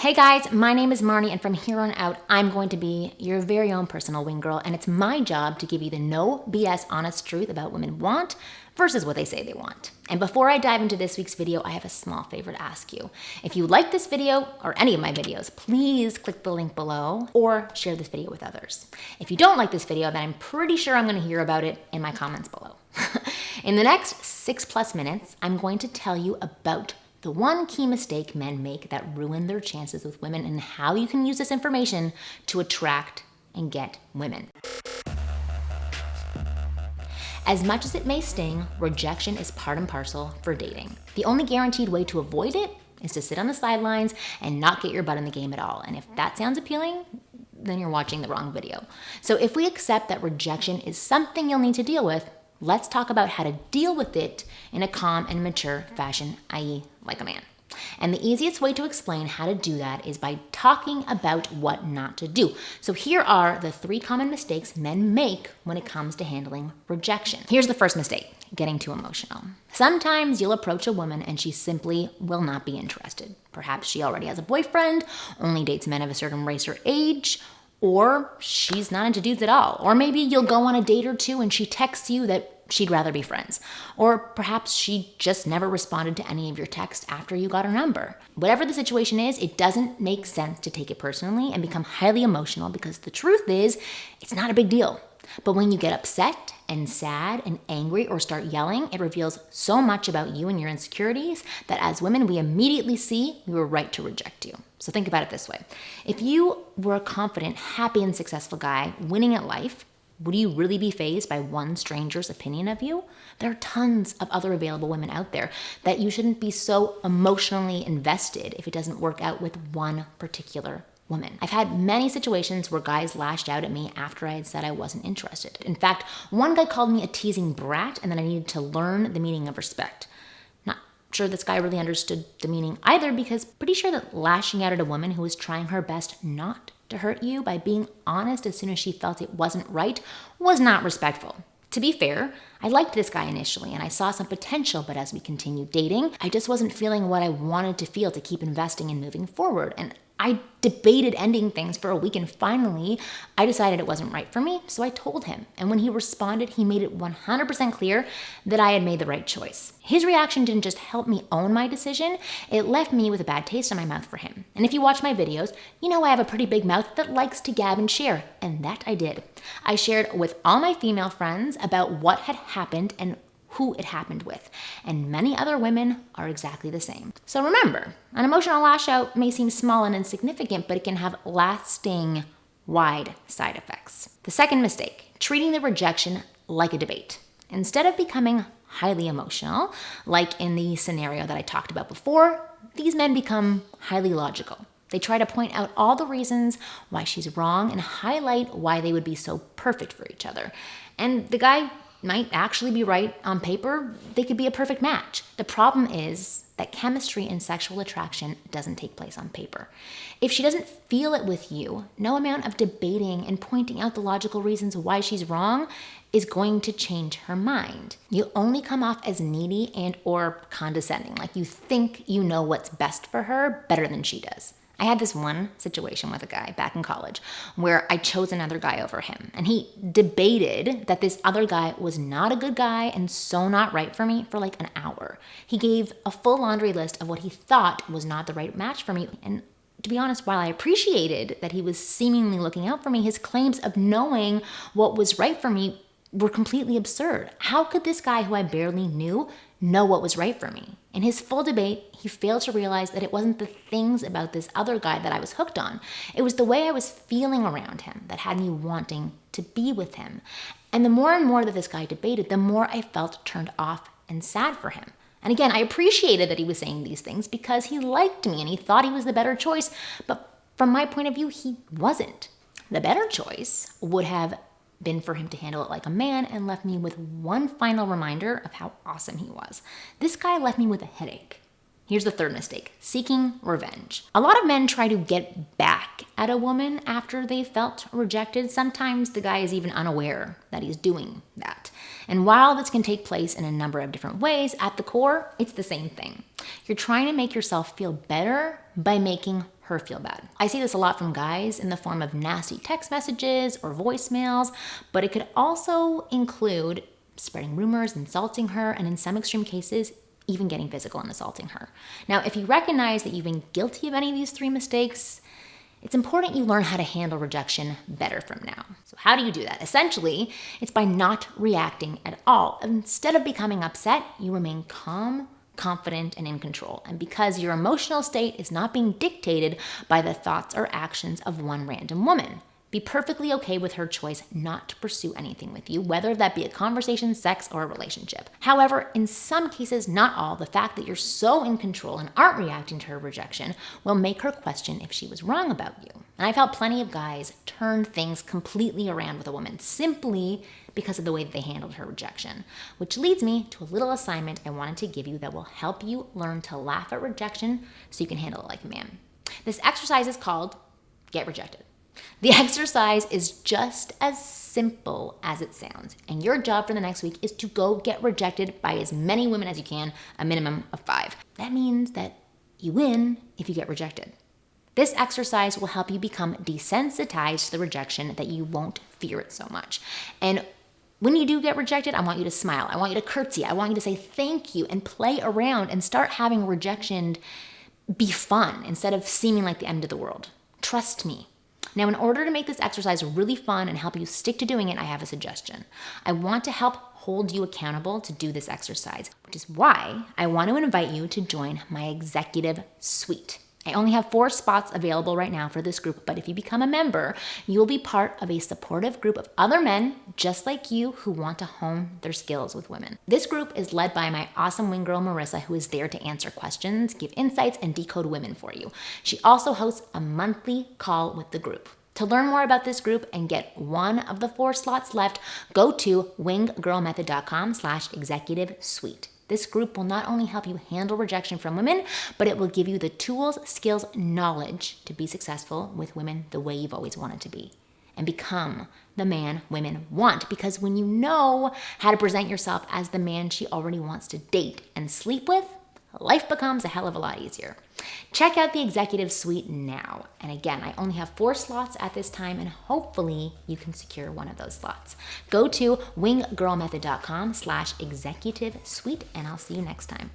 Hey guys, my name is Marni, and from here on out, I'm going to be your very own personal wing girl, and it's my job to give you the no BS honest truth about what women want versus what they say they want. And before I dive into this week's video, I have a small favor to ask you. If you like this video or any of my videos, please click the link below or share this video with others. If you don't like this video, then I'm pretty sure I'm going to hear about it in my comments below. In the next 6+ minutes, I'm going to tell you about the one key mistake men make that ruin their chances with women and how you can use this information to attract and get women. As much as it may sting, rejection is part and parcel for dating. The only guaranteed way to avoid it is to sit on the sidelines and not get your butt in the game at all. And if that sounds appealing, then you're watching the wrong video. So if we accept that rejection is something you'll need to deal with, let's talk about how to deal with it in a calm and mature fashion, i.e. like a man. And the easiest way to explain how to do that is by talking about what not to do. So here are the 3 common mistakes men make when it comes to handling rejection. Here's the first mistake: getting too emotional. Sometimes you'll approach a woman and she simply will not be interested. Perhaps she already has a boyfriend, only dates men of a certain race or age, or she's not into dudes at all. Or maybe you'll go on a date or two and she texts you that she'd rather be friends. Or perhaps she just never responded to any of your texts after you got her number. Whatever the situation is, it doesn't make sense to take it personally and become highly emotional, because the truth is, it's not a big deal. But when you get upset and sad and angry or start yelling, it reveals so much about you and your insecurities that as women, we immediately see we were right to reject you. So think about it this way. If you were a confident, happy, and successful guy winning at life, would you really be fazed by one stranger's opinion of you? There are tons of other available women out there that you shouldn't be so emotionally invested if it doesn't work out with one particular woman. I've had many situations where guys lashed out at me after I had said I wasn't interested. In fact, one guy called me a teasing brat and that I needed to learn the meaning of respect. Not sure this guy really understood the meaning either, because pretty sure that lashing out at a woman who was trying her best not to hurt you by being honest as soon as she felt it wasn't right was not respectful. To be fair, I liked this guy initially and I saw some potential, but as we continued dating, I just wasn't feeling what I wanted to feel to keep investing and moving forward. And I debated ending things for a week, and finally I decided it wasn't right for me, so I told him. And when he responded, he made it 100% clear that I had made the right choice. His reaction didn't just help me own my decision, it left me with a bad taste in my mouth for him. And if you watch my videos, you know I have a pretty big mouth that likes to gab and share, and that I did. I shared with all my female friends about what had happened and who it happened with, and many other women are exactly the same. So remember, an emotional lash out may seem small and insignificant, but it can have lasting, wide side effects. The second mistake: treating the rejection like a debate. Instead of becoming highly emotional, like in the scenario that I talked about before, these men become highly logical. They try to point out all the reasons why she's wrong and highlight why they would be so perfect for each other. And the guy might actually be right on paper. They could be a perfect match. The problem is that chemistry and sexual attraction doesn't take place on paper. If she doesn't feel it with you, no amount of debating and pointing out the logical reasons why she's wrong is going to change her mind. You only come off as needy and or condescending, like you think you know what's best for her better than she does. I had this one situation with a guy back in college where I chose another guy over him, and he debated that this other guy was not a good guy and so not right for me for like an hour. He gave a full laundry list of what he thought was not the right match for me, and to be honest, while I appreciated that he was seemingly looking out for me, his claims of knowing what was right for me were completely absurd. How could this guy who I barely knew know what was right for me? In his full debate, he failed to realize that it wasn't the things about this other guy that I was hooked on. It was the way I was feeling around him that had me wanting to be with him. And the more and more that this guy debated, the more I felt turned off and sad for him. And again, I appreciated that he was saying these things because he liked me and he thought he was the better choice. But from my point of view, he wasn't. The better choice would have been for him to handle it like a man and left me with one final reminder of how awesome he was. This guy left me with a headache. Here's the third mistake: seeking revenge. A lot of men try to get back at a woman after they felt rejected. Sometimes the guy is even unaware that he's doing that. And while this can take place in a number of different ways, at the core, it's the same thing. You're trying to make yourself feel better by making her feel bad. I see this a lot from guys in the form of nasty text messages or voicemails, but it could also include spreading rumors, insulting her, and in some extreme cases, even getting physical and assaulting her. Now, if you recognize that you've been guilty of any of these 3 mistakes, it's important you learn how to handle rejection better from now. So how do you do that? Essentially, it's by not reacting at all. Instead of becoming upset, you remain calm, confident, and in control. And because your emotional state is not being dictated by the thoughts or actions of one random woman, be perfectly okay with her choice not to pursue anything with you, whether that be a conversation, sex, or a relationship. However, in some cases, not all, the fact that you're so in control and aren't reacting to her rejection will make her question if she was wrong about you. And I've had plenty of guys turn things completely around with a woman simply because of the way that they handled her rejection. Which leads me to a little assignment I wanted to give you that will help you learn to laugh at rejection so you can handle it like a man. This exercise is called Get Rejected. The exercise is just as simple as it sounds, and your job for the next week is to go get rejected by as many women as you can, a minimum of 5. That means that you win if you get rejected. This exercise will help you become desensitized to the rejection that you won't fear it so much. And when you do get rejected, I want you to smile. I want you to curtsy. I want you to say thank you and play around and start having rejection be fun instead of seeming like the end of the world. Trust me. Now, in order to make this exercise really fun and help you stick to doing it, I have a suggestion. I want to help hold you accountable to do this exercise, which is why I want to invite you to join my executive suite. I only have 4 spots available right now for this group, but if you become a member, you'll be part of a supportive group of other men just like you who want to hone their skills with women. This group is led by my awesome wing girl, Marissa, who is there to answer questions, give insights, and decode women for you. She also hosts a monthly call with the group. To learn more about this group and get one of the 4 slots left, go to winggirlmethod.com/executive suite. This group will not only help you handle rejection from women, but it will give you the tools, skills, knowledge to be successful with women the way you've always wanted to be and become the man women want. Because when you know how to present yourself as the man she already wants to date and sleep with, life becomes a hell of a lot easier. Check out the executive suite now. And again, I only have 4 slots at this time, and hopefully you can secure one of those slots. Go to winggirlmethod.com/executive suite, and I'll see you next time.